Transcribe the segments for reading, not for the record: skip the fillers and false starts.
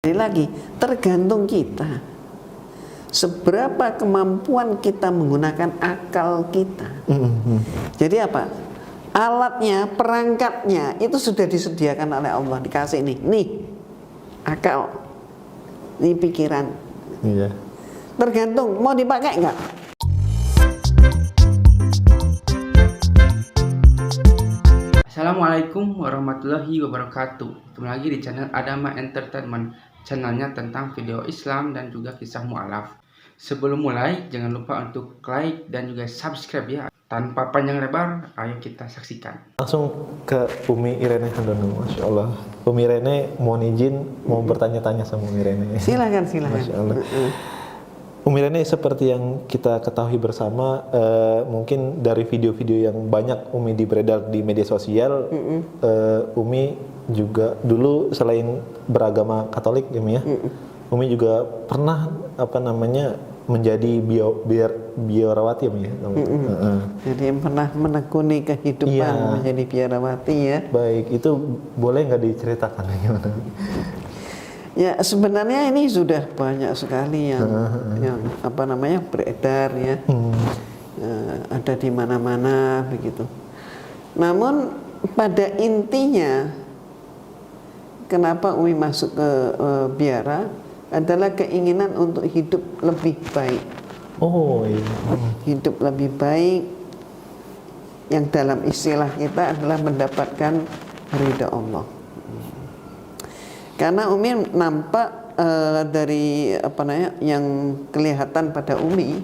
Sekali lagi, tergantung kita. Seberapa kemampuan kita menggunakan akal kita. Jadi apa? Alatnya, perangkatnya itu sudah disediakan oleh Allah, dikasih nih akal, ini pikiran. Iya. Tergantung mau dipakai nggak. Assalamualaikum warahmatullahi wabarakatuh. Ketemu lagi di channel Adama Entertainment, channelnya tentang video Islam dan juga kisah mu'alaf. Sebelum mulai, jangan lupa untuk like dan juga subscribe ya. Tanpa panjang lebar, ayo kita saksikan. Langsung ke Umi Irene Handono, Masya Allah. Umi Irene mohon izin mau bertanya-tanya sama Umi Irene. Silakan. Masya Allah. Umi Irene, seperti yang kita ketahui bersama, mungkin dari video-video yang banyak Umi beredar di media sosial, Umi juga dulu selain beragama Katolik, ya, Umi juga pernah menjadi biarawati, ya. Jadi yang pernah menekuni kehidupan menjadi biarawati, ya. Baik, itu boleh nggak diceritakan gimana? Ya, sebenarnya ini sudah banyak sekali yang beredar, ya. Ada di mana-mana begitu. Namun pada intinya kenapa Umi masuk ke biara adalah keinginan untuk hidup lebih baik. Oh iya. Hidup lebih baik yang dalam istilah kita adalah mendapatkan ridha Allah. Karena Umi nampak dari yang kelihatan pada Umi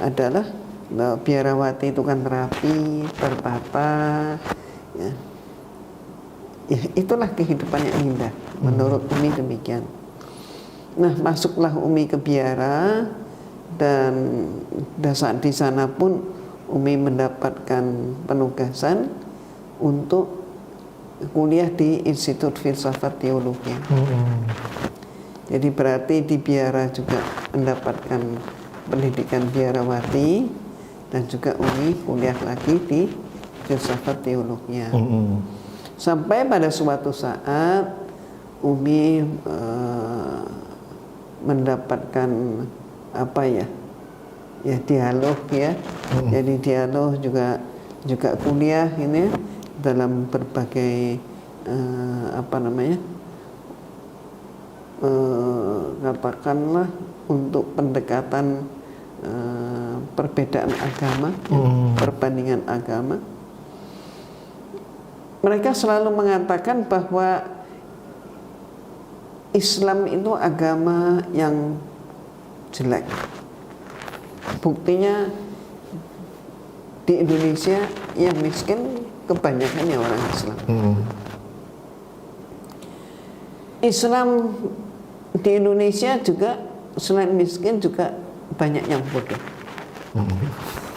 adalah biarawati itu kan rapi, tertata, ya. Ya, itulah kehidupan yang indah menurut Umi, demikian. Nah, masuklah Umi ke biara dan saat di sana pun Umi mendapatkan penugasan untuk kuliah di Institut Filsafat Teologi. Jadi berarti di biara juga mendapatkan pendidikan biarawati dan juga Umi kuliah lagi di Filsafat Teologi. Sampai pada suatu saat Umi mendapatkan dialog, ya. Jadi dialog juga kuliah ini dalam berbagai katakanlah untuk pendekatan perbedaan agama, perbandingan agama. Mereka selalu mengatakan bahwa Islam itu agama yang jelek. Buktinya di Indonesia yang miskin kebanyakannya orang Islam. Islam di Indonesia juga selain miskin juga banyak yang bodoh.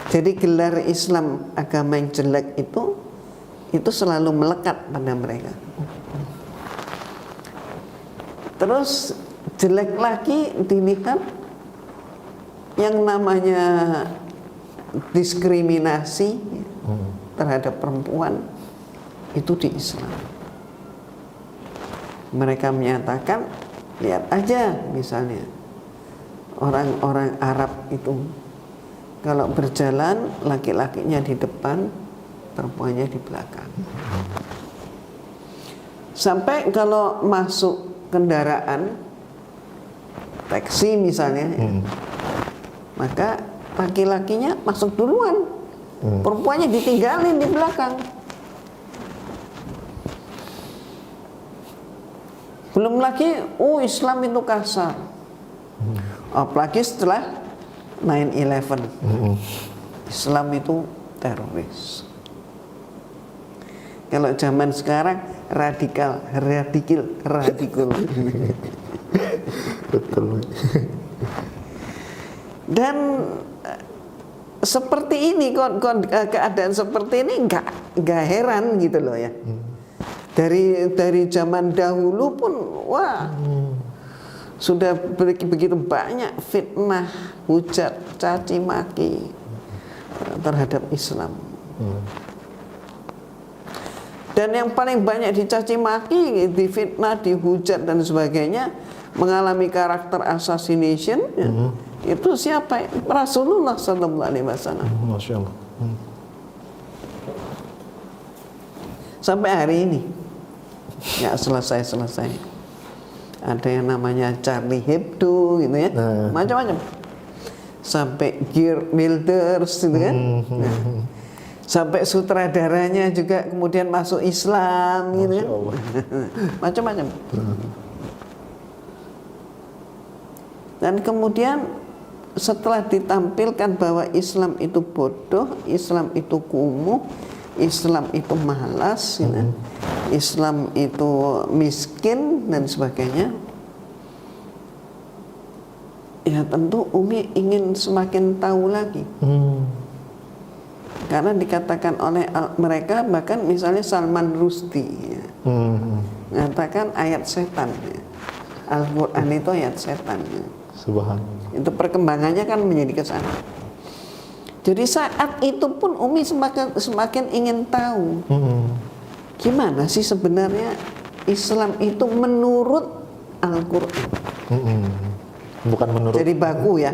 Jadi gelar Islam agama yang jelek itu selalu melekat pada mereka. Terus jelek lagi dilihat yang namanya diskriminasi terhadap perempuan itu di Islam. Mereka menyatakan, lihat aja misalnya orang-orang Arab itu kalau berjalan laki-lakinya di depan, perempuannya di belakang. Sampai kalau masuk kendaraan taksi misalnya, maka laki-lakinya masuk duluan, perempuannya ditinggalin di belakang. Belum lagi, Islam itu kasar. Apalagi setelah 9/11, Islam itu teroris. Kalau zaman sekarang radikal. Betul. Dan seperti ini, keadaan seperti ini nggak heran gitu loh, ya. Dari zaman dahulu pun sudah begitu banyak fitnah, hujat, caci maki terhadap Islam. Dan yang paling banyak dicaci maki, difitnah, dihujat dan sebagainya mengalami karakter assassination, ya, itu siapa? Rasulullah Sallallahu Alaihi Wasallam. Masya Allah. Sampai hari ini nggak selesai. Ada yang namanya Charlie Hebdo, gitu ya, macam-macam. Sampai Geert Wilders, gitu kan. Nah, sampai sutradaranya juga kemudian masuk Islam, gitu kan. Macam-macam. Dan kemudian setelah ditampilkan bahwa Islam itu bodoh, Islam itu kumuh, Islam itu malas, gitu, Islam itu miskin dan sebagainya, ya tentu Umi ingin semakin tahu lagi. Karena dikatakan oleh mereka, bahkan misalnya Salman Rushdie, ya, mengatakan ayat setan, ya. Al-Quran itu ayat setan, ya. Subhanallah. Itu perkembangannya kan menjadi ke sana. Jadi saat itu pun Umi semakin ingin tahu gimana sih sebenarnya Islam itu menurut Al-Quran. Bukan menurut. Jadi baku, ya,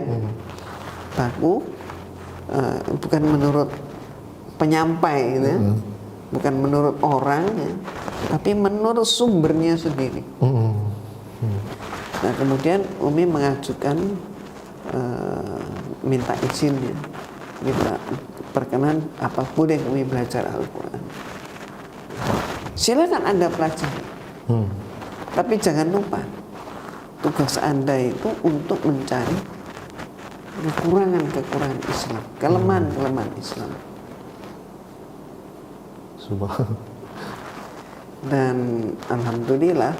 baku, bukan menurut penyampai, gitu ya. Bukan menurut orang, ya, tapi menurut sumbernya sendiri. Nah, kemudian Umi mengajukan minta izin, ya, minta perkenan apa boleh Umi belajar Al-Quran. Silakan Anda pelajari, tapi jangan lupa tugas Anda itu untuk mencari kekurangan Islam, kelemahan Islam. Subhanallah. Dan alhamdulillah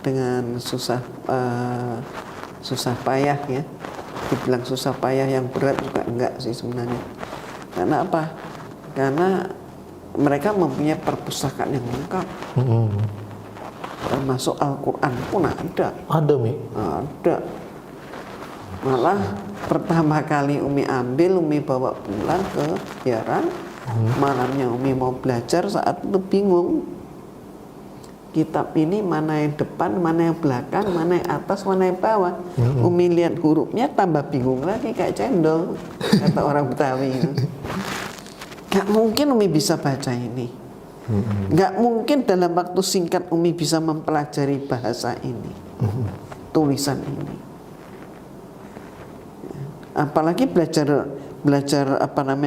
dengan susah payah, ya, dibilang susah payah yang berat juga enggak sih sebenarnya. Karena apa? Karena mereka mempunyai perpustakaan yang lengkap. Termasuk Al-Quran pun ada. Ada, Mi? Ada. Malah pertama kali Umi ambil, Umi bawa pulang ke Yaran. Malamnya Umi mau belajar, saat itu bingung. Kitab ini mana yang depan, mana yang belakang, mana yang atas, mana yang bawah. Umi lihat hurufnya tambah bingung lagi, kayak cendol, kata orang Betawi. Gak mungkin Umi bisa baca ini. Gak mungkin dalam waktu singkat Umi bisa mempelajari bahasa ini, tulisan ini. Apalagi belajar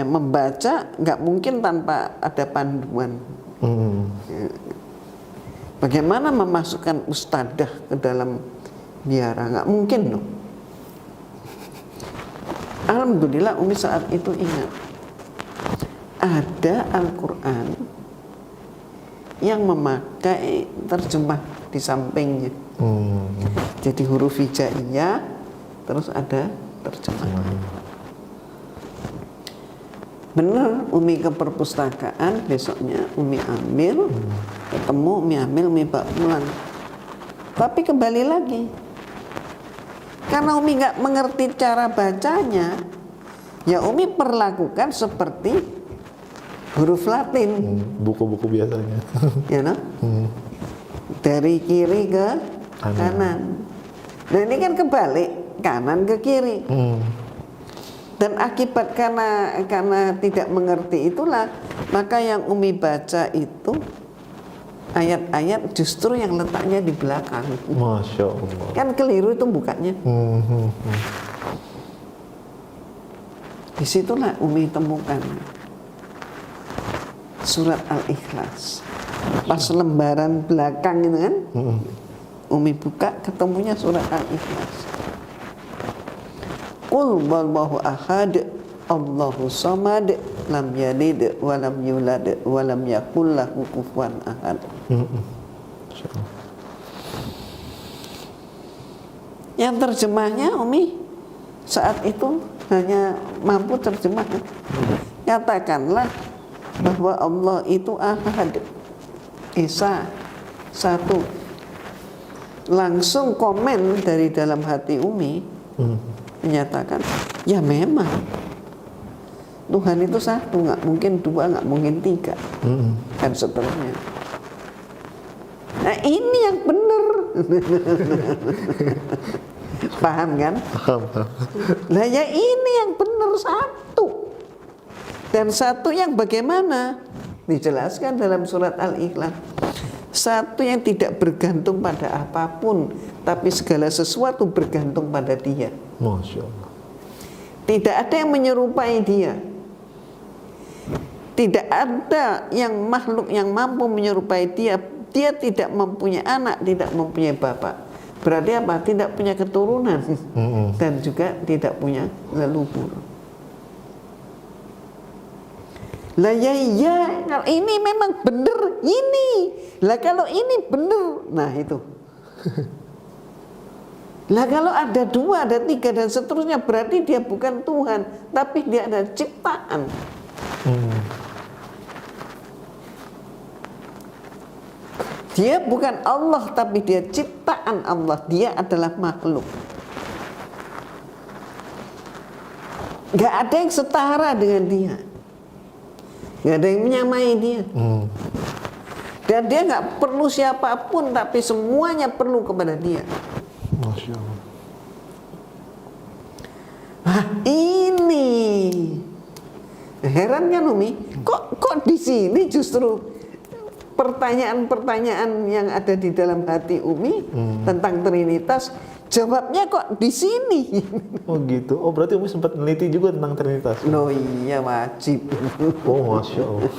membaca, gak mungkin tanpa ada panduan. Bagaimana memasukkan ustadzah ke dalam biara? Nggak mungkin loh. Alhamdulillah Umi saat itu ingat ada Al-Quran yang memakai terjemah di sampingnya. Jadi huruf hijaiyah, terus ada terjemah. Bener, Umi ke perpustakaan, besoknya Umi ambil, ketemu, Umi ambil, Umi bawa pulang. Tapi kembali lagi, karena Umi nggak mengerti cara bacanya, ya Umi perlakukan seperti huruf Latin. Buku-buku biasanya. Ya, no? Dari kiri ke kanan. Nah ini kan kebalik, kanan ke kiri. Dan akibat karena tidak mengerti itulah, maka yang Umi baca itu ayat-ayat justru yang letaknya di belakang. Masya Allah. Kan keliru itu bukanya. Disitulah Umi temukan surat Al-Ikhlas. Pas lembaran belakang itu kan, Umi buka ketemunya surat Al-Ikhlas. Qul wallahu ahad, Allahu samad, lam yalid wa lam yulad wa lam yakul lahu kufuwan ahad. Yang terjemahnya Umi saat itu hanya mampu terjemah. Katakanlah bahwa Allah itu ahad, Esa, satu. Langsung komen dari dalam hati Umi menyatakan, ya memang Tuhan itu satu, nggak mungkin dua, nggak mungkin tiga, dan seterusnya. Nah ini yang benar. Paham kan? Paham. Nah ya ini yang benar satu. Dan satu yang bagaimana? Dijelaskan dalam surat Al-Ikhlas. Satu yang tidak bergantung pada apapun, tapi segala sesuatu bergantung pada Dia. Masya Allah. Tidak ada yang menyerupai Dia. Tidak ada yang makhluk yang mampu menyerupai Dia. Dia tidak mempunyai anak, tidak mempunyai bapak. Berarti apa? Tidak punya keturunan dan juga tidak punya leluhur. Lah ya, ini memang benar ini. Lah kalau ini benar, nah itu. Lah kalau ada dua, ada tiga dan seterusnya, berarti dia bukan Tuhan, tapi dia adalah ciptaan. Dia bukan Allah, tapi dia ciptaan Allah. Dia adalah makhluk. Gak ada yang setara dengan dia. Gak ada yang menyamai dia. Dan dia gak perlu siapapun, tapi semuanya perlu kepada dia. Masya Allah. Wah, ini heran kan Umi? Kok di sini justru pertanyaan-pertanyaan yang ada di dalam hati Umi tentang Trinitas, jawabnya kok di sini? Oh gitu. Oh berarti Umi sempat meneliti juga tentang Trinitas. No iya wajib. Oh Masya Allah.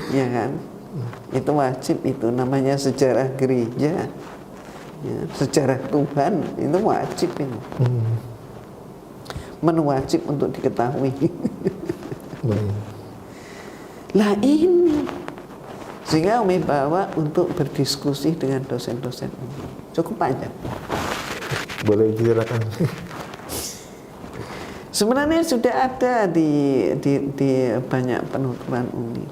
Ya kan? Itu wajib, itu namanya sejarah gereja. Ya, sejarah Tuhan itu wajib itu. Wajib untuk diketahui. Lah ini sehingga Umi bawa untuk berdiskusi dengan dosen-dosen Umi. Cukup panjang. Boleh diceritakan? Sebenarnya sudah ada di banyak penuturan Umi.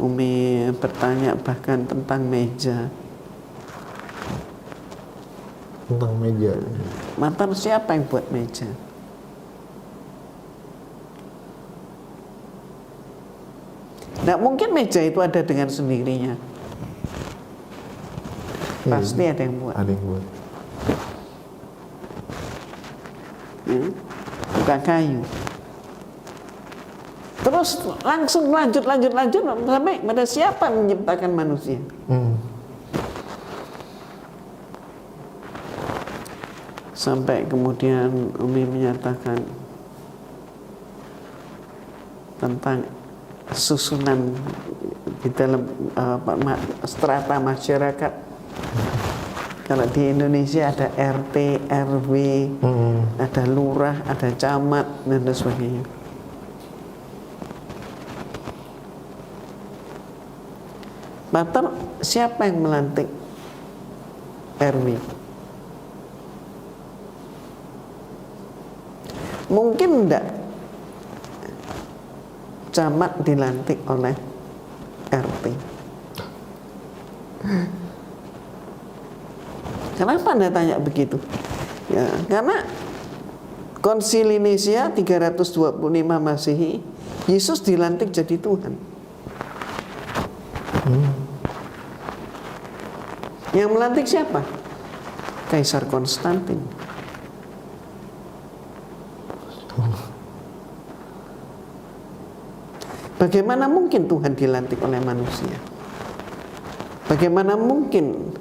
Umi bertanya bahkan tentang meja. Tentang meja. Mantan siapa yang buat meja? Nggak mungkin meja itu ada dengan sendirinya. Pasti ada yang buat. Ada yang buat. Ya, bukan kayu. Terus langsung lanjut sampai pada siapa yang menciptakan manusia? Sampai kemudian Umi menyatakan tentang susunan di dalam strata masyarakat. Kalau di Indonesia ada RT, RW, ada lurah, ada camat dan sebagainya. Bater, siapa yang melantik RW? Mungkin enggak camat dilantik oleh RT. Kenapa Anda tanya begitu? Ya, karena Konsili Nicea 325 Masehi, Yesus dilantik jadi Tuhan. Yang melantik siapa? Kaisar Konstantin. Bagaimana mungkin Tuhan dilantik oleh manusia? Bagaimana mungkin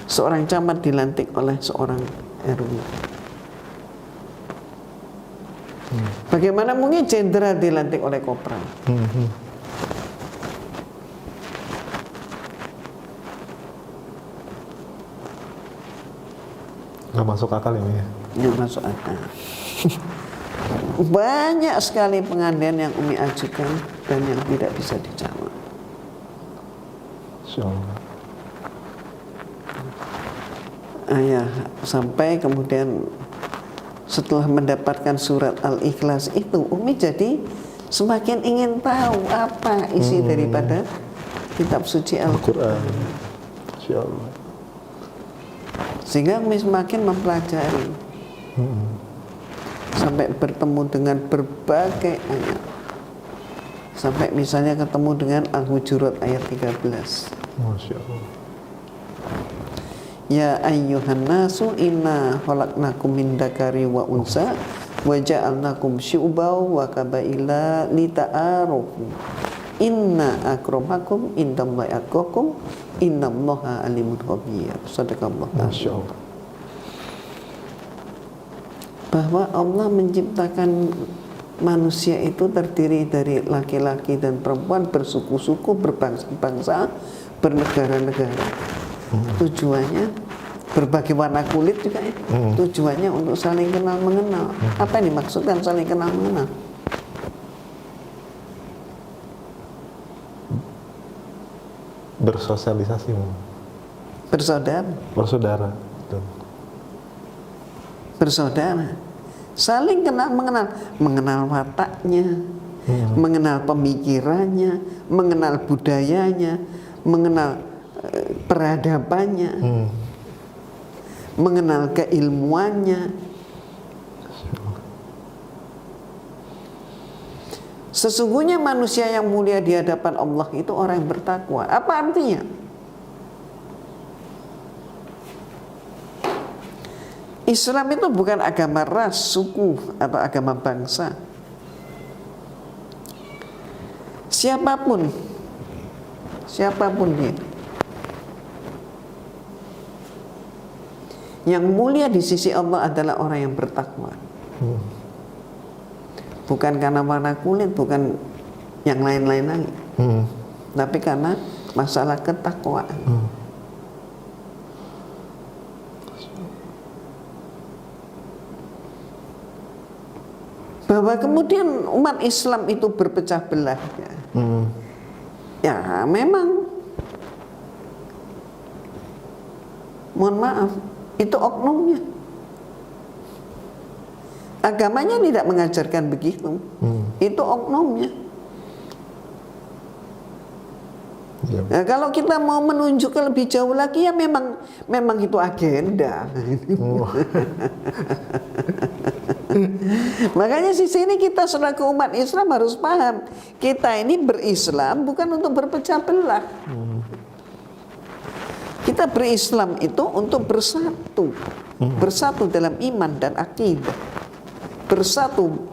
seorang camat dilantik oleh seorang RW? Bagaimana mungkin jenderal dilantik oleh kopral? Nggak masuk akal ya? Nggak masuk akal. Banyak sekali pengandaian yang Umi ajukan dan yang tidak bisa dijawab. Insyaallah. Ya, sampai kemudian setelah mendapatkan surat Al-Ikhlas itu, Umi jadi semakin ingin tahu apa isi daripada kitab suci Al-Quran. Insyaallah. Sehingga Umi semakin mempelajari. Sampai bertemu dengan berbagai ayat. Sampai misalnya ketemu dengan Al-Hujurat ayat 13. Masya Allah. Ya ayyuhan nasu inna khalaqnakum min dzakari wa unsa wa ja'alnakum syu'uban wa qabaila lita'arufu. Inna akramakum indallahi atqakum innallaha alimun khabir. Sadaqallah. Masya Allah. Bahwa Allah menciptakan manusia itu terdiri dari laki-laki dan perempuan, bersuku-suku, berbangsa-bangsa, bernegara-negara. Tujuannya berbagai warna kulit juga ya. Tujuannya untuk saling kenal mengenal. Apa yang dimaksudkan saling kenal mengenal? Bersosialisasi, Bersaudara. bersaudara. Betul. Bersaudara. Saling kenal mengenal, mengenal wataknya, mengenal pemikirannya, mengenal budayanya, mengenal peradabannya, mengenal keilmuannya. Sesungguhnya manusia yang mulia di hadapan Allah itu orang yang bertakwa. Apa artinya? Islam itu bukan agama ras, suku, atau agama bangsa. Siapapun dia, yang mulia di sisi Allah adalah orang yang bertakwa. Bukan karena warna kulit, bukan yang lain-lain lagi, tapi karena masalah ketakwaan. Bahwa kemudian umat Islam itu berpecah belah, ya memang, mohon maaf, itu oknumnya. Agamanya tidak mengajarkan begitu. Itu oknumnya. Nah, kalau kita mau menunjukkan lebih jauh lagi, ya memang itu agenda. Makanya di sini kita selaku umat Islam harus paham, kita ini berislam bukan untuk berpecah belah. Kita berislam itu untuk bersatu, bersatu dalam iman dan akidah, bersatu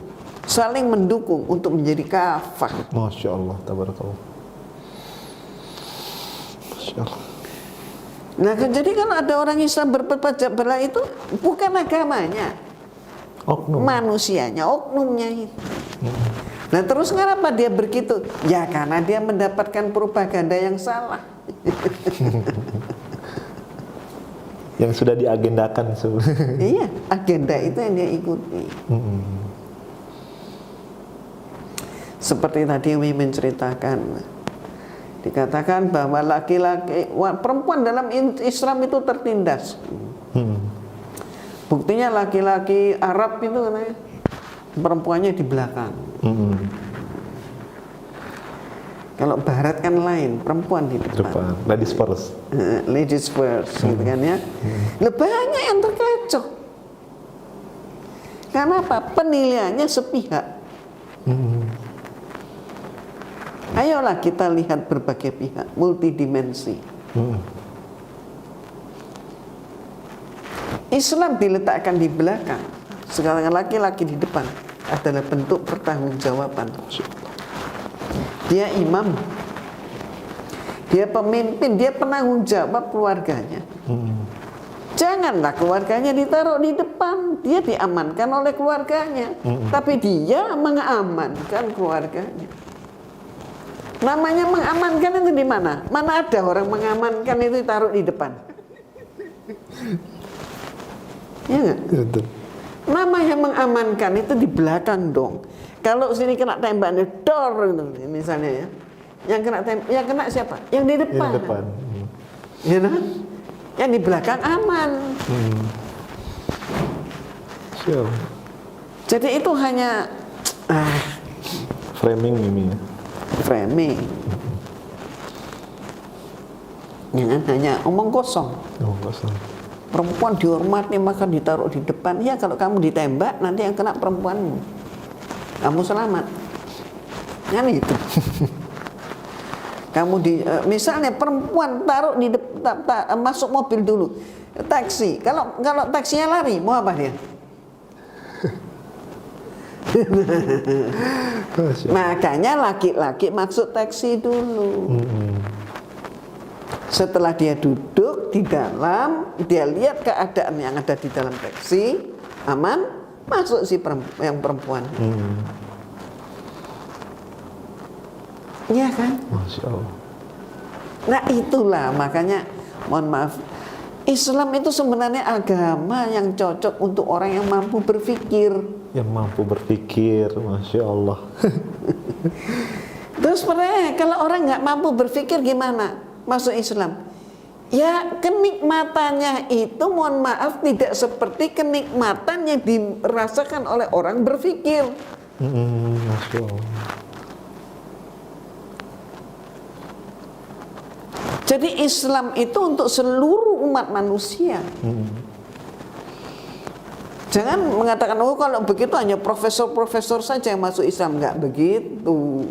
saling mendukung untuk menjadi kafah. Masya Allah, tabarakallah. Masya Allah. Nah, jadi kalau ada orang Islam berpecah belah itu bukan agamanya, Oknum. manusianya, oknumnya itu. Nah, terus kenapa dia begitu? Ya karena dia mendapatkan propaganda yang salah. Yang sudah diagendakan sebenarnya. Iya, agenda itu yang dia ikuti. Seperti tadi Umi menceritakan, dikatakan bahwa laki-laki, perempuan dalam Islam itu tertindas. Buktinya laki-laki Arab itu katanya perempuannya di belakang. Kalau Barat kan lain, perempuan di depan. Ladies first. Ladies first, gitu kan ya. Banyak yang terkecoh. Karena apa? Penilaiannya sepihak. Ayolah kita lihat berbagai pihak, multidimensi. Islam diletakkan di belakang, sekarang laki-laki di depan adalah bentuk pertanggungjawaban. Dia imam, dia pemimpin, dia penanggung jawab keluarganya. Janganlah keluarganya ditaruh di depan, dia diamankan oleh keluarganya, tapi dia mengamankan keluarganya. Namanya mengamankan itu di mana? Mana ada orang mengamankan itu ditaruh di depan? Ya enggak? Namanya mengamankan itu di belakang dong. Kalau sini kena tembak nih, dor gitu, misalnya ya. Yang kena siapa? Yang di depan. Yang depan. Ya kan? Yang di belakang aman. Sure. Jadi itu hanya Framing ini. framing. Jangan hanya omong kosong. Oh, kosong. Perempuan dihormati maka ditaruh di depan. Ya kalau kamu ditembak nanti yang kena perempuanmu. Kamu selamat. Kan itu. Kamu misalnya perempuan taruh di masuk mobil dulu, taksi. Kalau taksinya lari, mau apa dia? Makanya laki-laki masuk taksi dulu. Setelah dia duduk di dalam, dia lihat keadaan yang ada di dalam taksi, aman, masuk si yang perempuan. Iya kan? Masya Allah. Nah itulah makanya, mohon maaf, Islam itu sebenarnya agama yang cocok untuk orang yang mampu berpikir. Yang mampu berpikir, Masya Allah. Terus sebenarnya kalau orang nggak mampu berpikir gimana masuk Islam? Ya kenikmatannya itu, mohon maaf, tidak seperti kenikmatan yang dirasakan oleh orang berpikir. Masya Allah. Jadi Islam itu untuk seluruh umat manusia. Jangan mengatakan, oh kalau begitu hanya profesor-profesor saja yang masuk Islam. Enggak begitu.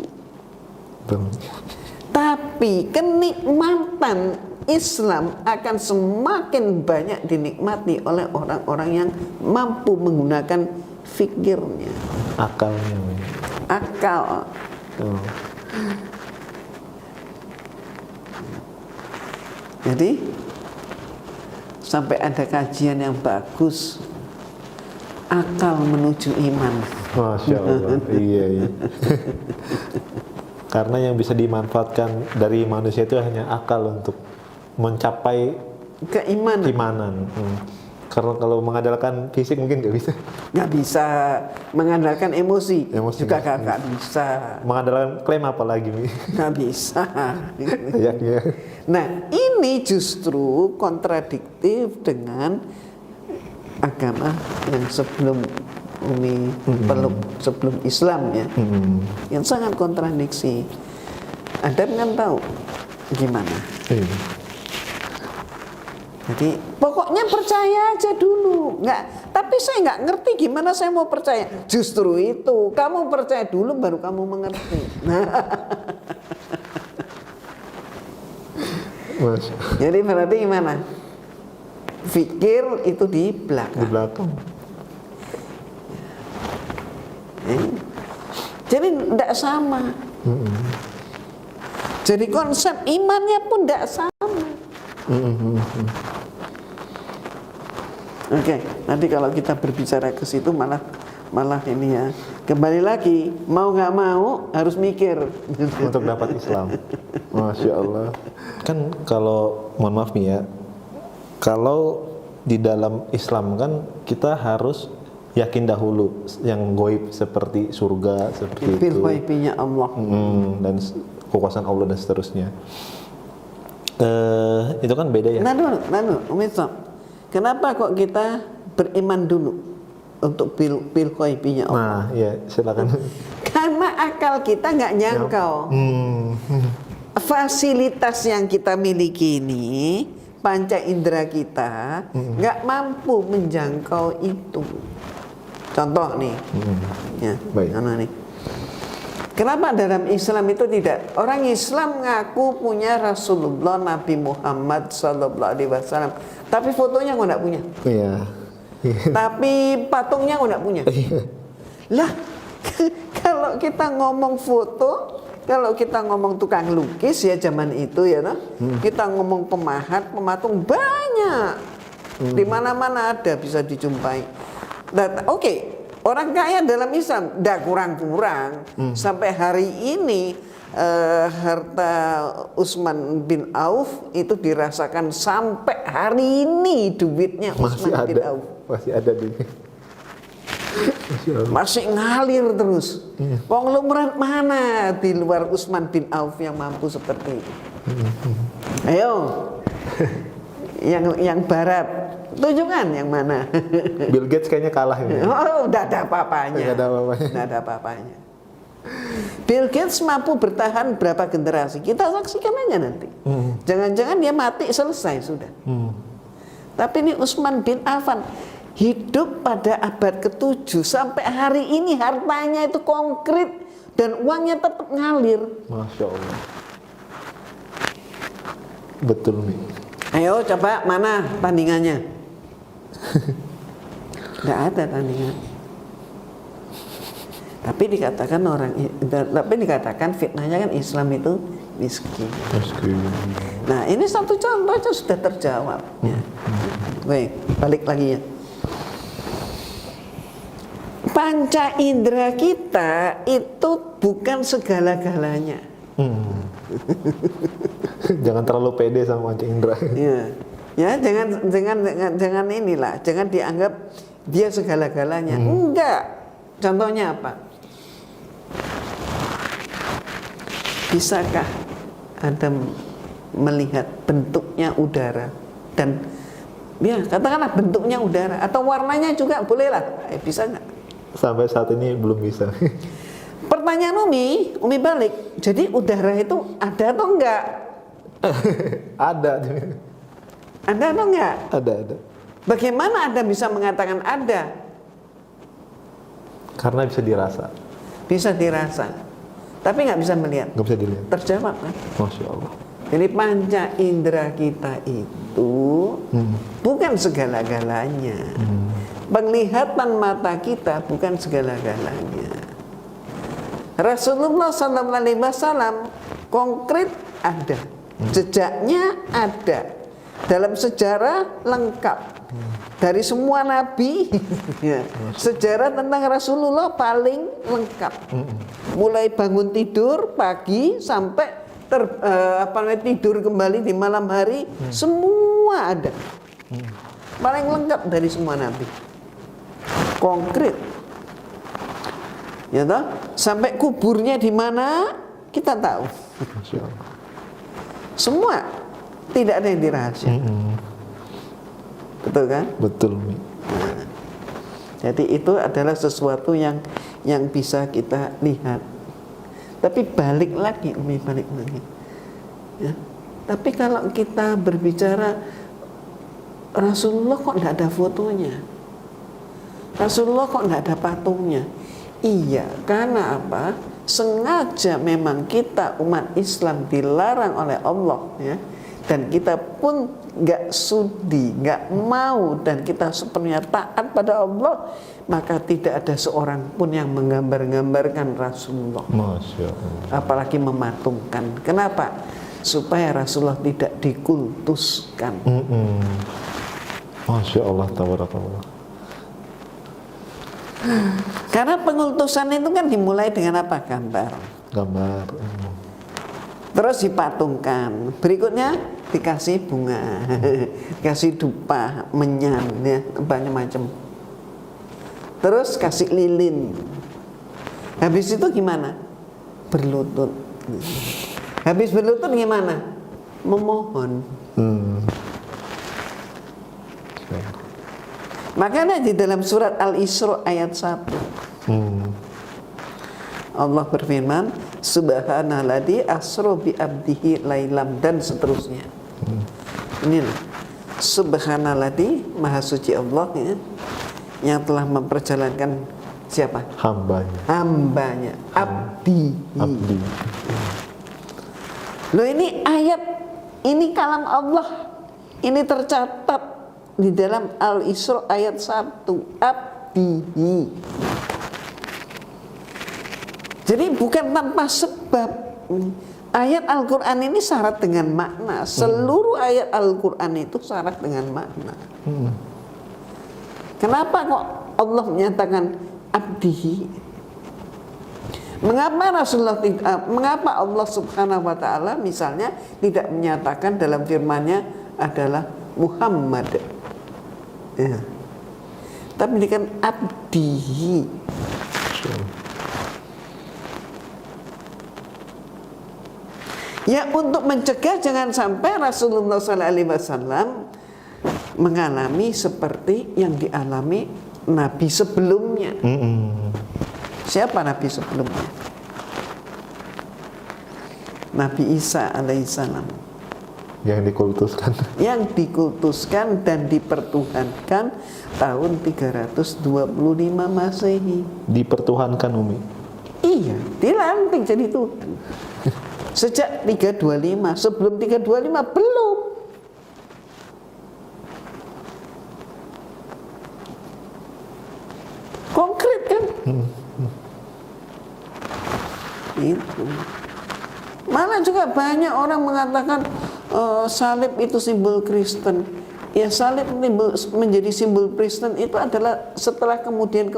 Tapi kenikmatan Islam akan semakin banyak dinikmati oleh orang-orang yang mampu menggunakan fikirnya, Akalnya. akal. Jadi sampai ada kajian yang bagus, akal menuju iman. Masya Allah. Iya. Karena yang bisa dimanfaatkan dari manusia itu hanya akal untuk mencapai keimanan. Karena kalau mengandalkan fisik mungkin nggak bisa. Nggak bisa mengandalkan emosi juga nggak bisa. Mengandalkan klaim apalagi nih? Nggak bisa. Kayaknya. Nah ini justru kontradiktif dengan agama yang sebelum Umi peluk, sebelum Islam ya, yang sangat kontradiksi. Adam kan tahu gimana. Jadi pokoknya percaya aja dulu, tapi saya nggak ngerti gimana saya mau percaya. Justru itu, kamu percaya dulu baru kamu mengerti. Jadi berarti gimana? Fikir itu di belakang. Di belakang. Jadi tidak sama. Jadi konsep imannya pun tidak sama. Oke, nanti kalau kita berbicara ke situ malah ini ya. Kembali lagi, mau nggak mau harus mikir untuk dapat Islam. Masya Allah. Kan kalau mohon maaf nih ya, kalau di dalam Islam kan kita harus yakin dahulu yang goib seperti surga, seperti itu. Bil-ghaibnya Allah. Dan kekuasaan Allah dan seterusnya. Itu kan beda ya. Nah dulu, kenapa kok kita beriman dulu untuk bil-ghaibnya Allah? Nah, ya silakan. Karena akal kita nggak nyangkau. Fasilitas yang kita miliki ini, panca indera kita nggak mampu menjangkau itu. Contoh nih, ya, mana nih? Kenapa dalam Islam itu tidak? Orang Islam ngaku punya Rasulullah Nabi Muhammad SAW, tapi fotonya kok nggak punya. Iya. Tapi patungnya kok nggak punya. Lah, kalau kita ngomong foto, kalau kita ngomong tukang lukis ya zaman itu ya, kita ngomong pematung banyak, di mana-mana ada bisa dijumpai. Oke. Orang kaya dalam Islam tidak kurang-kurang. Sampai hari ini harta Utsman bin Auf itu dirasakan sampai hari ini duitnya Utsman bin Auf. Masih ada di. Masih ngalir terus. Konglomerat mana di luar Utsman bin Auf yang mampu seperti itu? Ayo. Yang barat, tunjukkan yang mana. Bill Gates kayaknya kalah ini. Oh, udah ada apa-apanya. Nggak ada apa-apanya. Nggak ada apa-apanya. Bill Gates mampu bertahan berapa generasi? Kita saksikan aja nanti. Jangan-jangan dia mati selesai sudah. Tapi ini Utsman bin Affan hidup pada abad ke-7 sampai hari ini hartanya itu konkret dan uangnya tetap ngalir. Masya Allah. Betul Mi. Ayo coba mana tandingannya? Nggak ada tandingan. Tapi dikatakan fitnahnya kan Islam itu miskin. Nah ini satu contoh aja sudah terjawab. Ya. Baik, balik lagi ya. Panca indera kita itu bukan segala-galanya. Jangan terlalu pede sama panca indera. Ya, jangan inilah, jangan dianggap dia segala-galanya. Enggak. Contohnya apa? Bisakah Anda melihat bentuknya udara dan ya katakanlah bentuknya udara atau warnanya juga bolehlah, bisa nggak? Sampai saat ini belum bisa. Pertanyaan Umi balik. Jadi udara itu ada atau enggak? Ada. Ada atau enggak? Ada. Bagaimana Anda bisa mengatakan ada? Karena bisa dirasa. Bisa dirasa, tapi nggak bisa melihat. Nggak bisa dilihat. Terjawab kan? Masya Allah. Jadi panca indera kita itu bukan segala-galanya. Penglihatan mata kita bukan segala-galanya. Rasulullah SAW konkret ada, jejaknya ada, dalam sejarah lengkap. Dari semua nabi, sejarah tentang Rasulullah paling lengkap. Mulai bangun tidur pagi sampai tidur kembali di malam hari, semua ada. Paling lengkap dari semua nabi. Konkret. Ya toh? Sampai kuburnya di mana kita tahu. Masya Allah. Semua, tidak ada yang dirahasiakan. Betul kan? Betul Mi. Nah, jadi itu adalah sesuatu yang bisa kita lihat. Tapi balik lagi. Ya. Tapi kalau kita berbicara Rasulullah kok tidak ada fotonya? Rasulullah kok tidak ada patungnya? Iya, karena apa? Sengaja memang kita umat Islam dilarang oleh Allah, ya. Dan kita pun nggak sudi, nggak mau, dan kita sepenuhnya taat pada Allah, maka tidak ada seorang pun yang menggambar-gambarkan Rasulullah. Masya Allah. Apalagi mematungkan. Kenapa? Supaya Rasulullah tidak dikultuskan. Masya Allah, tabarakallah. Karena pengultusan itu kan dimulai dengan apa? Gambar. Terus dipatungkan. Berikutnya dikasih bunga, dikasih dupa, menyan, ya, banyak macam. Terus kasih lilin. Habis itu gimana? Berlutut. Habis berlutut gimana? Memohon. Makanya di dalam surat Al-Isra ayat 1 Allah berfirman, Subhanalladzi asra bi abdihi lailam, dan seterusnya. Inilah Subhanalladzi, maha suci Allah, ya, yang telah memperjalankan siapa? Hambanya. Abdi. Loh, ini ayat, ini kalam Allah, ini tercatat di dalam Al-Isra ayat 1, abdihi. Jadi bukan tanpa sebab. Ayat Al-Quran ini syarat dengan makna. Seluruh ayat Al-Quran itu syarat dengan makna. Kenapa kok Allah menyatakan abdihi? Mengapa Allah Subhanahu wa ta'ala misalnya tidak menyatakan dalam firman-Nya adalah Muhammad? Ya. Tapi ini kan abdihi. Ya, untuk mencegah jangan sampai Rasulullah SAW mengalami seperti yang dialami Nabi sebelumnya. Siapa Nabi sebelumnya? Nabi Isa alaihissalam. Yang dikultuskan dan dipertuhankan tahun 325 Masehi. Dipertuhankan, Umi? Iya, dilantik jadi Tuhan. Sejak 325, sebelum 325 belum. Konkret kan? Itu. Malah juga banyak orang mengatakan salib itu simbol Kristen. Ya, salib menjadi simbol Kristen itu adalah setelah kemudian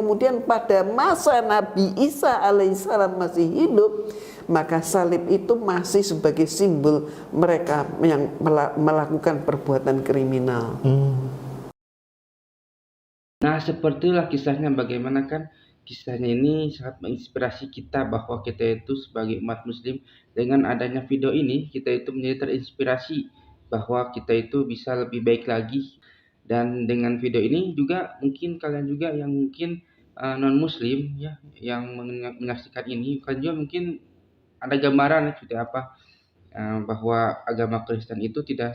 pada masa Nabi Isa alaihissalam masih hidup, maka salib itu masih sebagai simbol mereka yang melakukan perbuatan kriminal. Nah, sepertilah kisahnya, bagaimana kan kisahnya ini sangat menginspirasi kita bahwa kita itu sebagai umat muslim, dengan adanya video ini kita itu menjadi terinspirasi bahwa kita itu bisa lebih baik lagi. Dan dengan video ini juga mungkin kalian juga yang mungkin non muslim ya, yang menyaksikan ini, kalian juga mungkin ada gambaran seperti apa bahwa agama Kristen itu tidak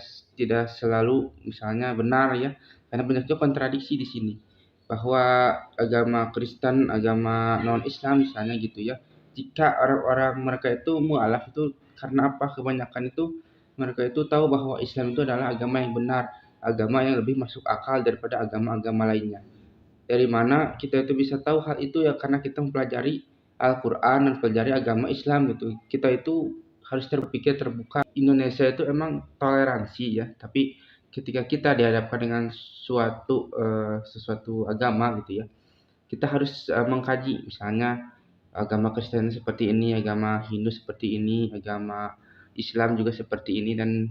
selalu misalnya benar ya, karena banyak juga kontradiksi di sini bahwa agama Kristen, agama non Islam misalnya gitu ya, jika orang-orang mereka itu mualaf itu karena apa, kebanyakan itu mereka itu tahu bahwa Islam itu adalah agama yang benar, agama yang lebih masuk akal daripada agama-agama lainnya. Dari mana kita itu bisa tahu hal itu ya, karena kita mempelajari Al-Quran dan mempelajari agama Islam gitu. Kita itu harus berpikir terbuka. Indonesia itu emang toleransi ya, tapi ketika kita dihadapkan dengan sesuatu agama gitu ya, kita harus mengkaji, misalnya agama Kristen seperti ini, agama Hindu seperti ini, agama Islam juga seperti ini, dan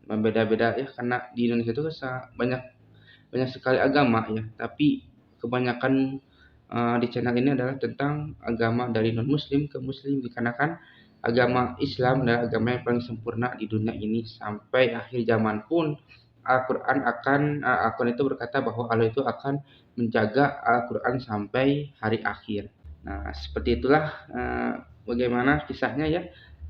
berbeda-beda ya, karena di Indonesia itu banyak sekali agama ya, tapi kebanyakan di channel ini adalah tentang agama dari non muslim ke muslim, dikarenakan agama Islam adalah agama yang paling sempurna di dunia ini. Sampai akhir zaman pun Al-Quran itu berkata bahwa Allah itu akan menjaga Al-Quran sampai hari akhir. Nah, seperti itulah bagaimana kisahnya ya.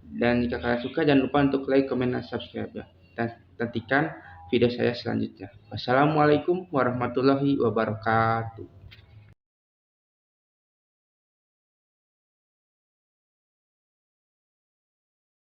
Dan jika kalian suka, jangan lupa untuk like, comment, dan subscribe ya. Dan nantikan video saya selanjutnya. Wassalamualaikum warahmatullahi wabarakatuh.